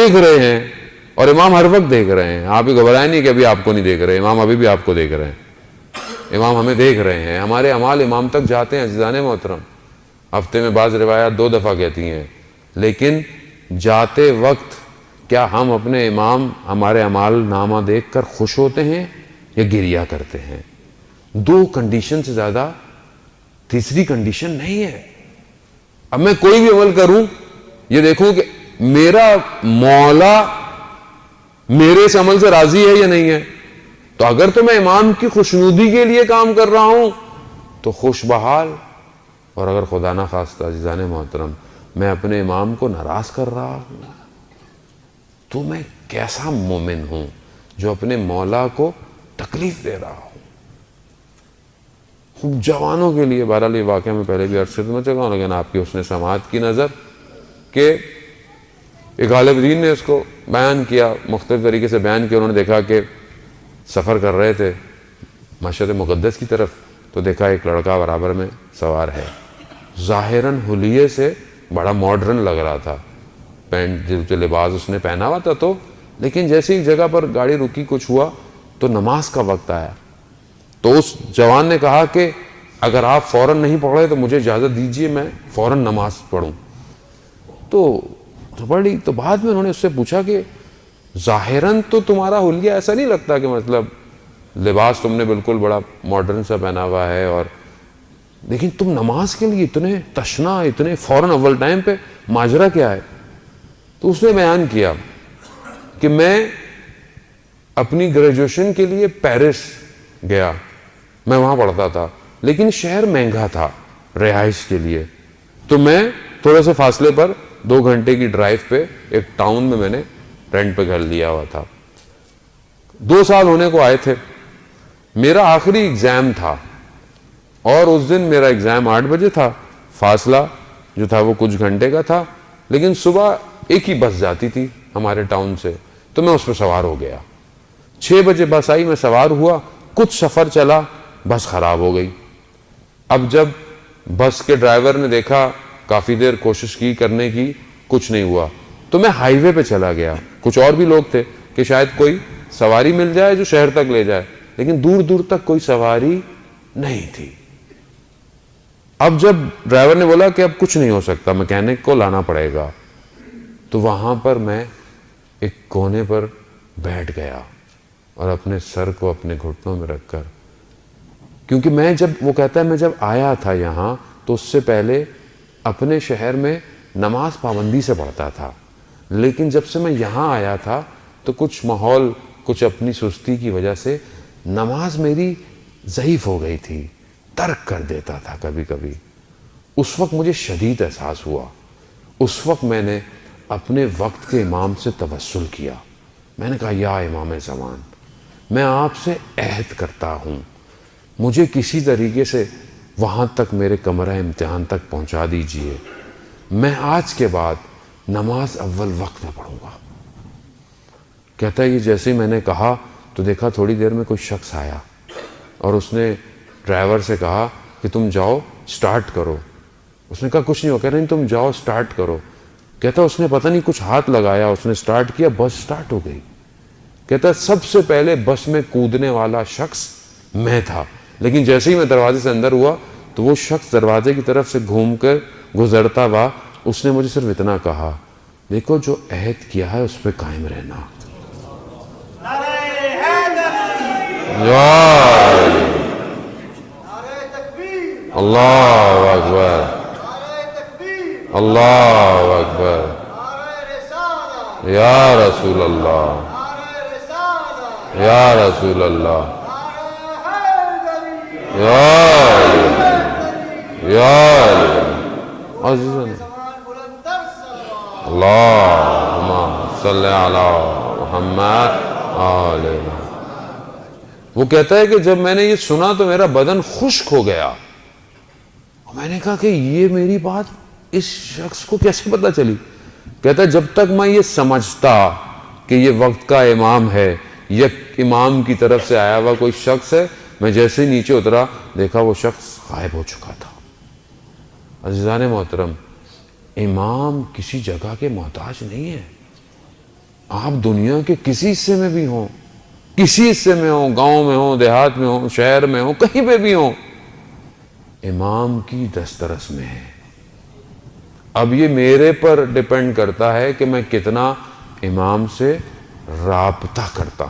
देख रहे हैं और इमाम हर वक्त देख रहे हैं। आप ही घबराए नहीं कि अभी आपको नहीं देख रहे, इमाम अभी भी आपको देख रहे हैं। इमाम हमें देख रहे हैं, हमारे अमाल इमाम तक जाते हैं। अज़ीज़ान मोहतरम, हफ्ते में बाज़ रिवायात 2 दफ़ा कहती हैं, लेकिन जाते वक्त क्या हम अपने इमाम हमारे अमाल नामा देख कर खुश होते हैं या गिरिया करते हैं? 2 कंडीशन से ज़्यादा तीसरी कंडीशन नहीं है। अब मैं कोई भी अमल करूं, ये देखूं कि मेरा मौला मेरे इस अमल से राजी है या नहीं है। तो अगर तो मैं इमाम की खुशनुदी के लिए काम कर रहा हूं तो खुश बहाल, और अगर खुदा ना खास्ता अज़ीज़ान मोहतरम मैं अपने इमाम को नाराज कर रहा हूं तो मैं कैसा मोमिन हूं जो अपने मौला को तकलीफ दे रहा हूं। खूब जवानों के लिए, बहरहाल ये वाक़या में पहले भी अर्ज़ कर चुका हूं, लेकिन आपकी उसने समाअत की नज़र के एक गालिबदीन ने इसको बयान किया, मुख्तलिफ तरीके से बयान किया। उन्होंने देखा कि सफ़र कर रहे थे मस्जिद मुक़द्दस की तरफ, तो देखा एक लड़का बराबर में सवार है, ज़ाहिरन हुलिये से बड़ा मॉडर्न लग रहा था, पैंट जो लिबास उसने पहना हुआ था। तो लेकिन जैसे ही जगह पर गाड़ी रुकी, कुछ हुआ तो नमाज का वक्त आया, तो उस जवान ने कहा कि अगर आप फ़ौरन नहीं पढ़ रहे तो मुझे इजाज़त दीजिए, मैं फ़ौरन नमाज पढ़ूं। तो बड़ी तो बाद में उन्होंने उससे पूछा कि ज़ाहिरन तो तुम्हारा हुलिया ऐसा नहीं लगता कि मतलब लिबास तुमने बिल्कुल बड़ा मॉडर्न सा पहना हुआ है, और लेकिन तुम नमाज के लिए इतने तशना, इतने फ़ौरन अव्वल टाइम पे, माजरा क्या है? तो उसने बयान किया कि मैं अपनी ग्रेजुएशन के लिए पेरिस गया, मैं वहाँ पढ़ता था, लेकिन शहर महंगा था रिहाइश के लिए, तो मैं थोड़े से फासले पर 2 घंटे की ड्राइव पे एक टाउन में मैंने रेंट पे घर लिया हुआ था। 2 साल होने को आए थे, मेरा आखिरी एग्ज़ाम था और उस दिन मेरा एग्ज़ाम 8 बजे था, फासला जो था वो कुछ घंटे का था, लेकिन सुबह एक ही बस जाती थी हमारे टाउन से, तो मैं उस पर सवार हो गया। 6 बजे बस आई, मैं सवार हुआ, कुछ सफ़र चला, बस ख़राब हो गई। अब जब बस के ड्राइवर ने देखा, काफ़ी देर कोशिश की करने की, कुछ नहीं हुआ, तो मैं हाईवे पे चला गया। कुछ और भी लोग थे कि शायद कोई सवारी मिल जाए जो शहर तक ले जाए, लेकिन दूर दूर तक कोई सवारी नहीं थी। अब जब ड्राइवर ने बोला कि अब कुछ नहीं हो सकता, मैकेनिक को लाना पड़ेगा, तो वहां पर मैं एक कोने पर बैठ गया और अपने सर को अपने घुटनों में रखकर, क्योंकि मैं जब, वो कहता है मैं जब आया था यहाँ तो उससे पहले अपने शहर में नमाज पाबंदी से पढ़ता था, लेकिन जब से मैं यहाँ आया था तो कुछ माहौल, कुछ अपनी सुस्ती की वजह से नमाज मेरी ज़ईफ़ हो गई थी, तर्क कर देता था कभी कभी। उस वक्त मुझे शदीद एहसास हुआ, उस वक्त मैंने अपने वक्त के इमाम से तवस्सुल किया। मैंने कहा, या इमाम ज़मान, मैं आपसे अहद करता हूँ, मुझे किसी तरीके से वहाँ तक, मेरे कमरा इम्तिहान तक पहुँचा दीजिए, मैं आज के बाद नमाज अव्वल वक्त में पढ़ूँगा। कहता है कि जैसे ही मैंने कहा तो देखा थोड़ी देर में कोई शख्स आया और उसने ड्राइवर से कहा कि तुम जाओ स्टार्ट करो। उसने कहा कुछ नहीं हो, कह रहे नहीं तुम जाओ स्टार्ट करो। कहता उसने पता नहीं कुछ हाथ लगाया, उसने स्टार्ट किया, बस स्टार्ट हो गई। कहता सबसे पहले बस में कूदने वाला शख्स मैं था, लेकिन जैसे ही मैं दरवाजे से अंदर हुआ तो वो शख्स दरवाजे की तरफ से घूमकर गुजरता हुआ, उसने मुझे सिर्फ इतना कहा, देखो जो अहद किया है उस पर कायम रहना। अल्लाह अकबर, अल्लाह अकबर, या रसूल अल्लाह, या रसूल अल्लाह, या अल्लाहुम्मा सल्ली अला मुहम्मद। वो कहता है कि जब मैंने ये सुना तो मेरा बदन खुश्क हो गया। मैंने कहा कि ये मेरी बात इस शख्स को कैसे पता चली? कहता है जब तक मैं ये समझता कि ये वक्त का इमाम है या इमाम की तरफ से आया हुआ कोई शख्स है, मैं जैसे ही नीचे उतरा देखा वो शख्स गायब हो चुका था। अज़ीज़ान मोहतरम, इमाम किसी जगह के मोहताज नहीं है। आप दुनिया के किसी हिस्से में भी हो, किसी हिस्से में हो, गांव में हो, देहात में हो, शहर में हो, कहीं पे भी हो, इमाम की दस्तरस में है। अब ये मेरे पर डिपेंड करता है कि मैं कितना इमाम से राबता करता हूं।